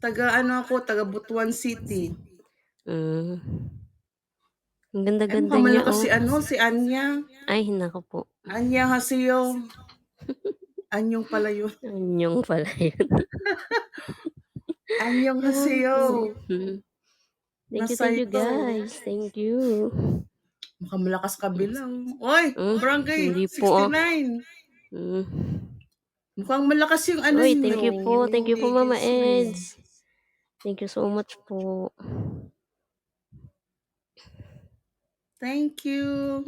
taga Butuan City. Hmm. Ang Ay, ganda-ganda mukhang niya, malakas oh. si Anya. Ay, naku po. Anya Hasio. Anyong pala yun. Anyong pala yun. Anyong Hasio. Thank you, Nasaito. guys. Thank you. Mukhang malakas kabilang. Oy, Barangay Hindi po, 69. Hmm. Mukhang malakas yung ano Uy, nyo, thank you po, yung Mama agency. Eds. Thank you so much po. Thank you.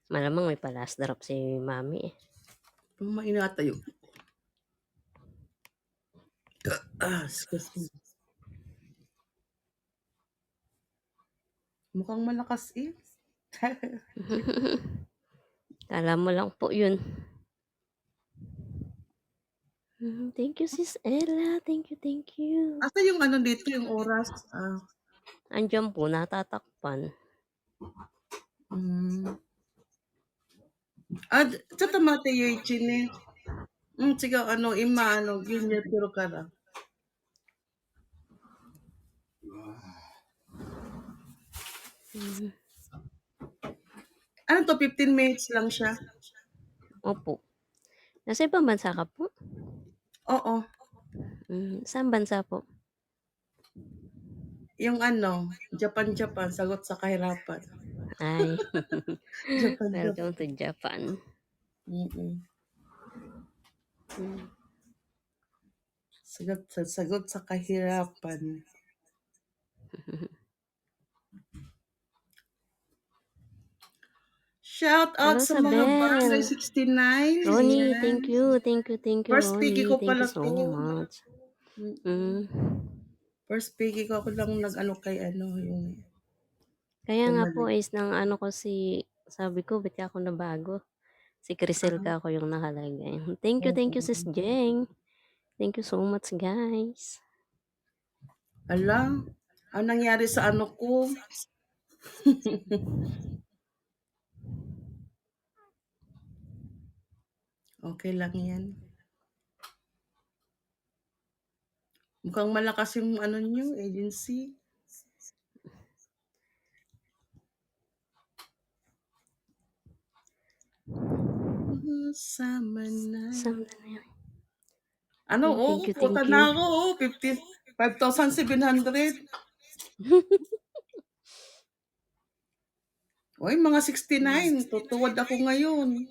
Malamang may pa-last drop si Mami eh. Mainatayo. Excuse me. Mukhang malakas eh. Kala mo lang po yun. Thank you, Sis Ella. Thank you. Asa yung ano dito, yung oras? Andiyan po, natatakpan. Sa tamate yung chine. Sige, ginya puro kara. Ano to, 15 minutes lang siya? Opo. Nasa ibang bansa ka po? Oo. Saan bansa po? Yung Japan, sagot sa kahirapan. Ay. Japan. Welcome to Japan. Sagot sa kahirapan. Shout out sa mga Barangay 69. Ronnie, thank you. First Ronnie. pigi ko Thank pala you so to. much. First pigi ko ako lang kay yung... Kaya nga po is sabi ko, ba't ako nabago? Si Crisel ka ako yung nakalagay. Thank you, Sis Jeng. Thank you so much, guys. Ala, ang nangyari sa ko? Okay lang yan. Mukhang malakas yung nyo, agency. Sama na. Puta na ako, 5,700. Oy, mga 69, tutuwad ako ngayon.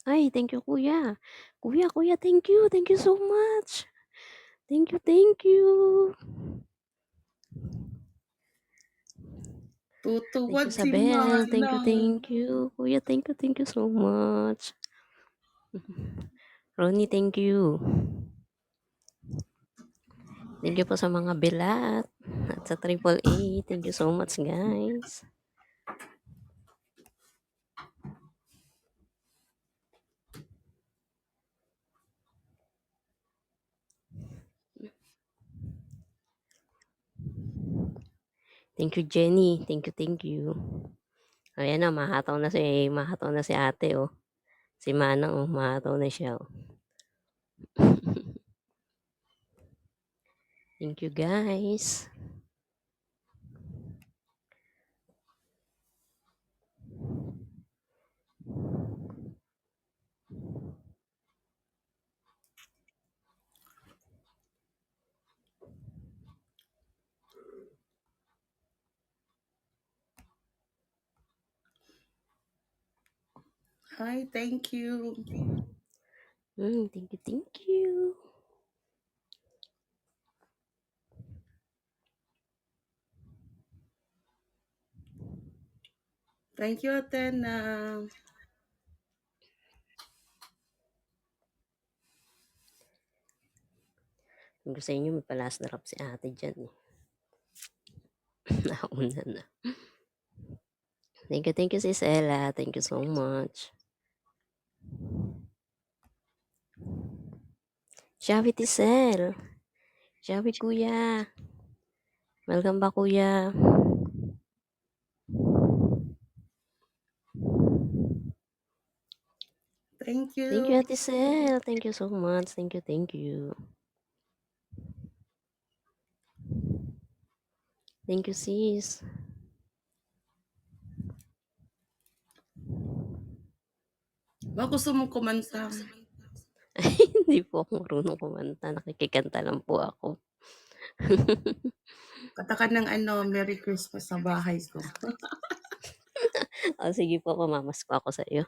Ay, thank you, Kuya. Kuya, thank you. Thank you so much. Thank you. Tutuwad si Bell. Thank you. Kuya, thank you so much. Ronnie, thank you. Thank you po sa mga bilat at sa AAA. Thank you so much, guys. Thank you, Jenny. Thank you. Ayan na, mahataw na si ate, oh. Si Manang, oh, mahataw na siya, oh. Thank you, guys. Hi, thank you. Thank you. Thank you, Atena. Kung gusto inyo, may pa-last drop si ate dyan, eh. Nauna na. Thank you, Sis Ella. Thank you so much. Shawi Tisel. Shawi, Kuya. Welcome ba, Kuya? Thank Thank Thank you, you. Ate Sel. Thank you so much. Thank you, thank you. Thank you, sis. Baka gusto mong kumanta. Hindi po ako marunong kumanta. Nakikikanta lang po ako. Kanta ka ng ano, Merry Christmas sa bahay ko. O, sige po, mamamas ko ako sa iyo.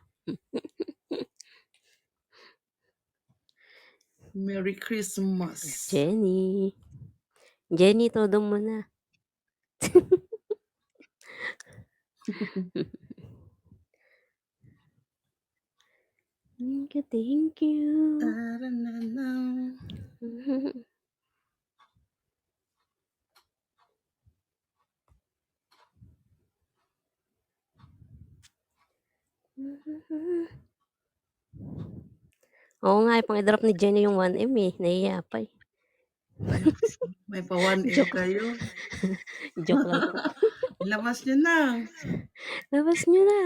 Merry Christmas. Jenny. Jenny, todo mo na. Thank you, thank you. Taranana. Oo nga, pang i-drop ni Jenny yung 1M eh. Nahiya pa eh. May pa 1M Joke. kayo. Joke lang po. Labas nyo na. Labas nyo na.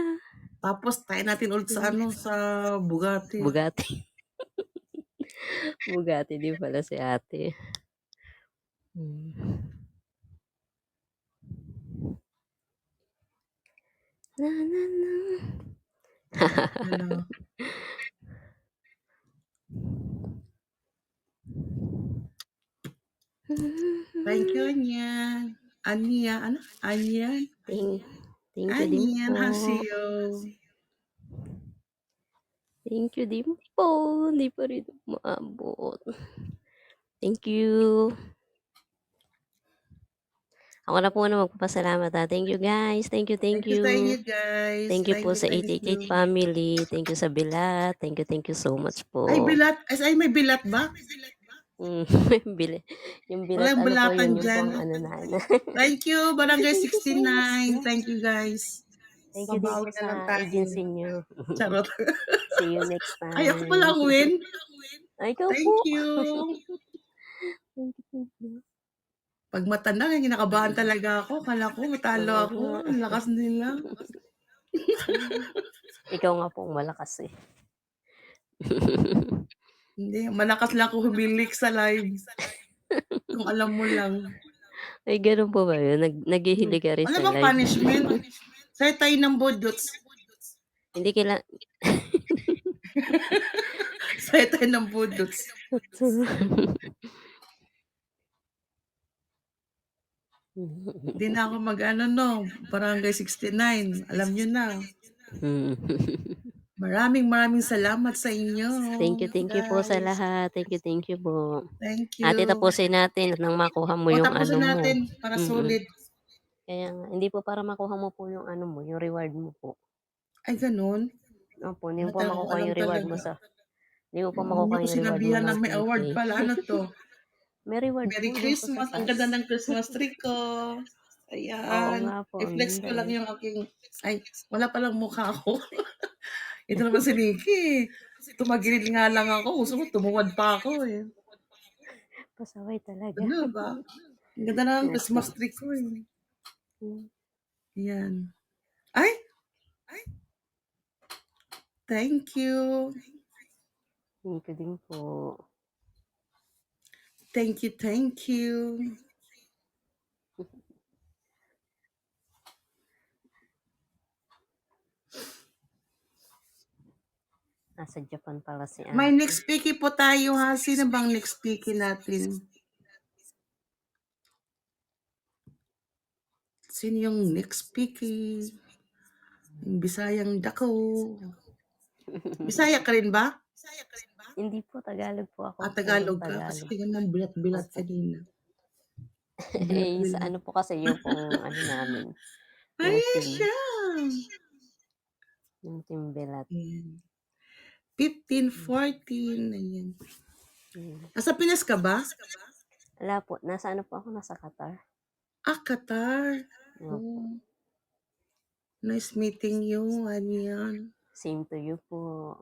Tapos tayo natin ulit sa ano, sa Bugatti. Bugatti. Bugatti din pala si ate. Na na na. Ano. Thank you, Anyan. Anya, ano? Anyan? Thank you din Anyan, po. Hasio. Thank you din po. Hindi pa rin maabot. Thank you. Ako na po na magpapasalamat ha. Thank you guys. Thank you, thank Thank you sa inyo, you. guys. Thank you po sa thank 888 you. family. Thank you sa Bilat. Thank you so much po. Ay, bilat. Ay, may bilat ba? Yung bilat, Walang ano po bilatan yun, yung dyan. pang ano na. Thank you, Barangay Thank you so much. 69. Thank you, guys. Thank you din po Babawi na lang sa tayo. agency nyo. Charot. See you next time. Ay, ako pala ang win. Ay, ikaw Thank po. you. Thank you. Pag matanda, kinakabahan talaga ako. Kala ko, matalo Oo ako. nga. Ang lakas nila. Ikaw nga po ang malakas eh. Hindi, malakas lang ako humilik sa live. Kung alam mo lang. Ay, ganun po ba yun? Naghihilig ka rin Ano sa bang live? punishment? Sa'yo tayo ng budots. Hindi kailangan. Sa'yo tayo ng budots. Hindi na ako mag-ano no. Barangay 69. Alam nyo na. Maraming salamat sa inyo. Thank you po sa lahat. Thank you po. Thank you. Ate, tapusin natin nang makuha mo yung ano tapusin mo. natin para sulit. Kaya nga, hindi po para makuha mo po yung ano mo, yung reward mo po. Ay, ganun? Opo, hindi mo Hindi po ko makukuha alam yung reward mo talaga. sa... Hindi mo po Hindi makukuha ko yung reward mo sinabihan na ng may 10K. award pala. Ano to? May reward Merry po dun po sa Christmas. Ang taas. ganda ng Christmas tree ko. Oo Ayan. nga po. I-flex ko ganda lang eh. yung aking... Ay, wala palang mukha ako. Ito naman si Nikki. Tumagilid nga lang ako. Gusto mo, tumuwad pa ako eh. Pasaway talaga. Ano ba? Ang ganda na ng Christmas tree ko eh. Yan. Ay! Thank you. Thank you din po. Thank you. Nasa Japan pala si ate. May next speaky po tayo ha. Sino bang next speaky natin? Sino yung next speaky? Yung Bisayang dako. Bisaya ka rin ba? Hindi po, Tagalog po ako. Tagalog ka? Kasi tingnan ng bilat-bilat kanina. Eh, sa ano po kasi yung pong ano namin. Ay, Yung team. siya. Yung team Belat. 15, 14. Ayan. Nasa Pinas ka ba? Wala po. Nasa ano po ako? Nasa Qatar. Qatar. Oh. Nice meeting you. Ano yan? Same to you po.